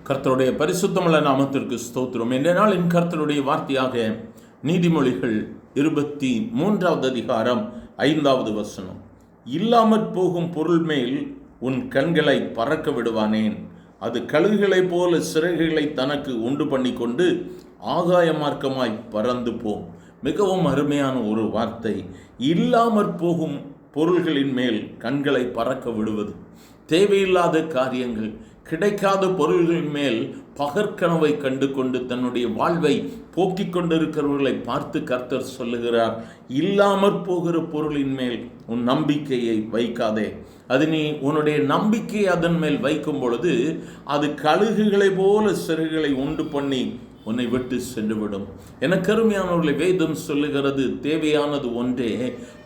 கர்த்தருடைய பரிசுத்தமுள்ள நாமத்திற்கு ஸ்தோத்திரம். இந்த நாளின் கர்த்தருடைய வார்த்தையாக நீதிமொழிகள் 23வது அதிகாரம் 5வது வசனம். இல்லாமற் போகும் பொருள் மேல் உன் கண்களை பறக்க விடுவானேன். அது கழுகுகளைப் போல சிறகுகளை தனக்கு உண்டு பண்ணி கொண்டு ஆகாய மார்க்கமாய் பறந்து போம். மிகவும் அருமையான ஒரு வார்த்தை. இல்லாமற் போகும் பொருள்களின் மேல் கண்களை பறக்க விடுவது. தேவையில்லாத காரியங்கள், கிடைக்காத பொருள்களின் மேல் பகற்கனவை கண்டு கொண்டு தன்னுடைய வாழ்வை போக்கிக் கொண்டிருக்கிறவர்களை பார்த்து கர்த்தர் சொல்லுகிறார், இல்லாமற் போகிற பொருளின் மேல் உன் நம்பிக்கையை வைக்காதே. அது நீ உன்னுடைய நம்பிக்கையை அதன் மேல் வைக்கும் பொழுது அது கழுகுகளை போல சிறகுகளை உண்டு பண்ணி உன்னை விட்டு சென்றுவிடும். எனக்கு அருமையானவர்களை, வேதம் சொல்லுகிறது தேவையானது ஒன்றே.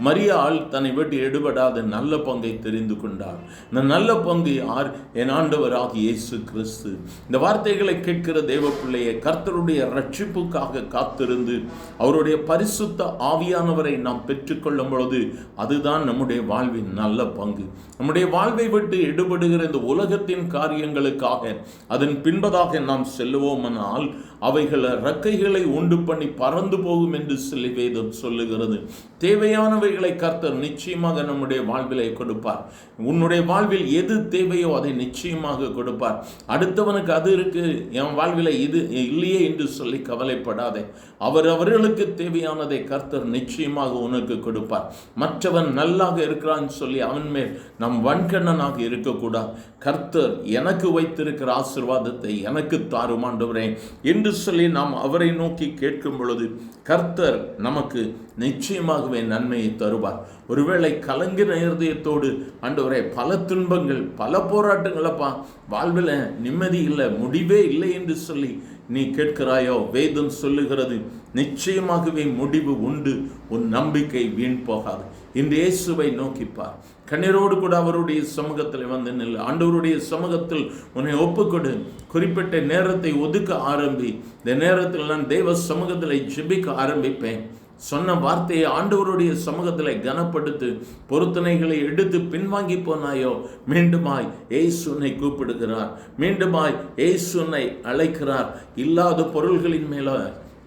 மரியாள் தன்னை விட்டு எடுபடாத நல்ல பங்கை தெரிந்து கொண்டார். இந்த நல்ல பங்கு யார்? என் ஆண்டவராகிய இயேசு கிறிஸ்து. இந்த வார்த்தைகளை கேட்கிற தேவ பிள்ளையை, கர்த்தருடைய ரட்சிப்புக்காக காத்திருந்து அவருடைய பரிசுத்த ஆவியானவரை நாம் பெற்றுக்கொள்ளும் பொழுது அதுதான் நம்முடைய வாழ்வின் நல்ல பங்கு. நம்முடைய வாழ்வை விட்டு எடுபடுகிற இந்த உலகத்தின் காரியங்களுக்காக அதன் பின்பதாக நாம் செல்லுவோமானால் அவைகள் ரெக்கைகளை உண்டு பண்ணி பறந்து போகும் என்று சொல்லி வேதம் சொல்லுகிறது. தேவையானவைகளை கர்த்தர் நிச்சயமாக நம்முடைய வாழ்விலே கொடுப்பார். உன்னுடைய வாழ்வில் எது தேவையோ அதை நிச்சயமாக கொடுப்பார். அடுத்தவனுக்கு அது இருக்கு, என் வாழ்வில் இது இல்லையே என்று சொல்லி கவலைப்படாதே. அவர்களுக்கு தேவையானதை கர்த்தர் நிச்சயமாக உனக்கு கொடுப்பார். மற்றவன் நல்லாக இருக்கிறான்னு சொல்லி அவன் மேல் நம் வன்கண்ணனாக இருக்கக்கூடாது. கர்த்தர் எனக்கு வைத்திருக்கிற ஆசீர்வாதத்தை எனக்கு தாரும் ஆண்டவரே என்று சொல்லி நாம் அவரை நோக்கி கேட்கும் பொழுது கர்த்தர் நமக்கு நிச்சயமாகவே நன்மையை தருவார். ஒருவேளை கலங்கின இருதயத்தோடு, ஆண்டவரே பல துன்பங்கள், பல போராட்டங்களப்பா, வாழ்வில் நிம்மதி இல்லை, முடிவே இல்லை என்று சொல்லி நீ கேட்கிறாயோ, வேதம் சொல்லுகிறது நிச்சயமாகவே முடிவு உண்டு. உன் நம்பிக்கை வீண் போகாது. இந்த இயேசுவை நோக்கிப்பார். கண்ணீரோடு கூட அவருடைய சமூகத்தில் வந்து நில். ஆண்டவருடைய சமூகத்தில் உன்னை ஒப்புக்கொடு. குறிப்பிட்ட நேரத்தை ஒதுக்க ஆரம்பி. இந்த நேரத்தில் நான் தேவ சமூகத்தில் ஜெபிக்க ஆரம்பிப்பேன். சொன்ன வார்த்தையை ஆண்டவருடைய சமூகத்தில் கனப்படுத்து. பொருத்தனைகளை எடுத்து பின்வாங்கி போனாயோ, மீண்டுமாய் இயேசு உன்னை கூப்பிடுகிறார். மீண்டுமாய் இயேசு உன்னை அழைக்கிறார். இல்லாத பொருள்களின் மேல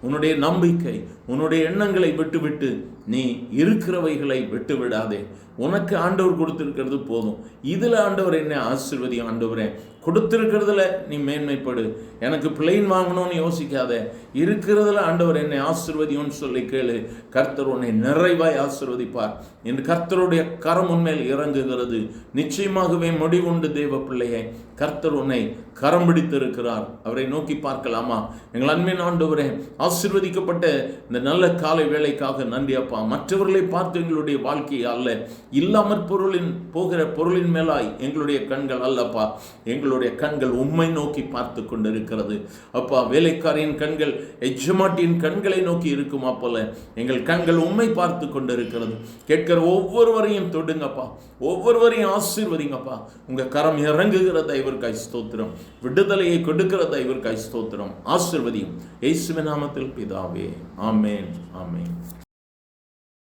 உன்னுடைய நம்பிக்கை, உன்னுடைய எண்ணங்களை விட்டுவிட்டு நீ இருக்கிறவைகளை விட்டு விடாதே. உனக்கு ஆண்டவர் கொடுத்திருக்கிறது போதும். இதில் ஆண்டவர் என்ன ஆசீர்வதி. ஆண்டவரே கொடுத்திருக்கிறதுல நீ மேன்மைப்படு. எனக்கு பிளெயின் வாங்கணும்னு யோசிக்காத. இருக்கிறதுல ஆண்டவர் என்னை ஆசீர்வதியோன்னு சொல்லி கேளு. கர்த்தர் உன்னை நிறைவாய் ஆசீர்வதிப்பார் என்று கர்த்தருடைய கரம் உன்மேல் இறங்குகிறது. நிச்சயமாகவே முடிவுண்டு தேவ பிள்ளையே. கர்த்தர் உன்னை கரம் பிடித்திருக்கிறார். அவரை நோக்கி பார்க்கலாமா? எங்கள் அன்பின் ஆண்டவரே, ஆசீர்வதிக்கப்பட்ட இந்த நல்ல காலை வேளைக்காக நன்றி அப்பா. மற்றவர்களை பார்த்து எங்களுடைய வாழ்க்கையை அல்ல, இல்லாமற் போகிற பொருளின் மேலாய் எங்களுடைய கண்கள் அல்லப்பா. எங்களுடைய கண்கள் உம்மை நோக்கி பார்த்து கொண்டிருக்கிறது அப்பா. வேலைக்காரியின் கண்கள் எஜமாட்டியின் கண்களை நோக்கி இருக்குமா போல எங்கள் கண்கள் உம்மை பார்த்து கொண்டிருக்கிறது. கேட்கிற ஒவ்வொருவரையும் தொடுங்கப்பா, ஒவ்வொருவரையும் ஆசீர்வதிங்கப்பா. உங்க கரம் இறங்குகிற தயவிற்காய் ஸ்தோத்திரம். விடுதலையை கொடுக்கிற தயவிற்காய் ஸ்தோத்திரம். ஆசீர்வதியும் இயேசுவின் நாமத்தில் பிதாவே. ஆமென், ஆமென்.